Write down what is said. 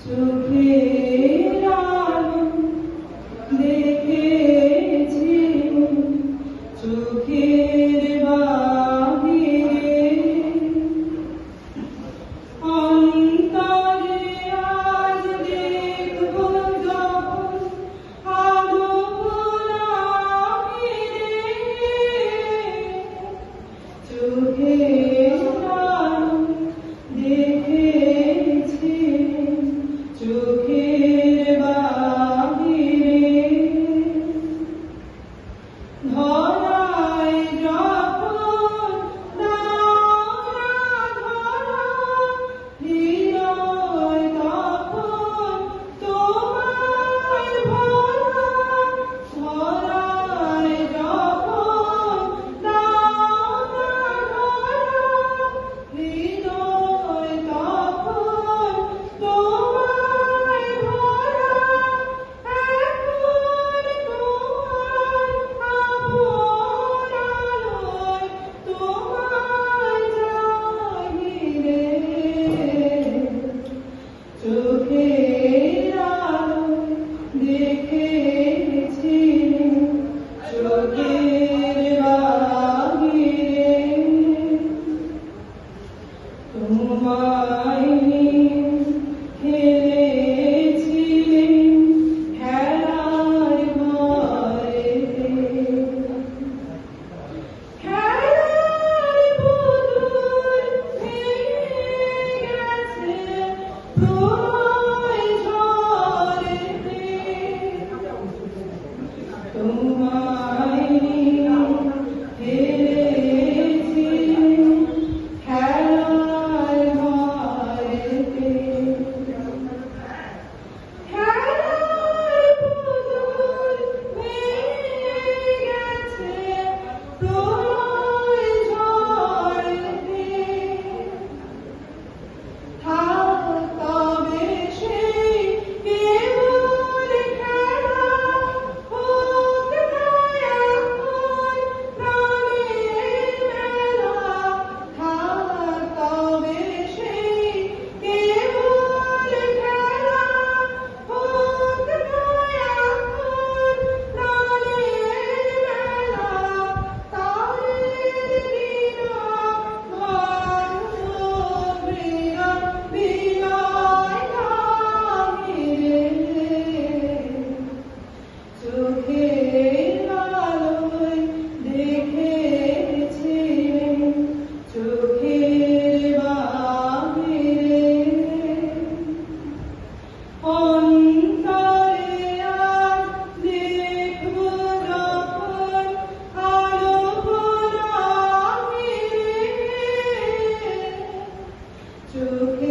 চোখের আলো দেখেছি চোখের বাহিরে অন্তরে আজ দেখব যখন আলো ফিরে চোখের আলো দেখেছি চোখের বাহিরে ধরায় যখন ধরা হৃদয় তখন তোমায় ভরা ধরায় যখন ধরা হৃদয় তখন তোমায় ভরা এখন তোমার আপন আলোয় তোমায় চাহিরে চোখের আলোয় দেখেছি চোখের বাহিরে তোমায় নিয়ে খেলেছিলেন খেলার ঘরেতে খেলার পুতুল ভেঙে গেছে প্রলয় ঝড়েতে তোমায় নিয়ে খেলেছিলেন খেলার ঘরেতে খেলার পুতুল ভেঙে গেছে প্রলয় ঝড়েতে থাক তবে সেই কেবল খেলা হোক না এখন প্রাণের মেলা থাক তবে সেই কেবল খেলা হোক না এখন প্রাণের মেলা তারের বিনা ভাঙল বিনা বিনায় নাহিরে চোখের আলোয় দেখেছিলেন চোখের বাহিরে অন্তরে আজ দেখব যখন আলো ভরা ফিরে চোখে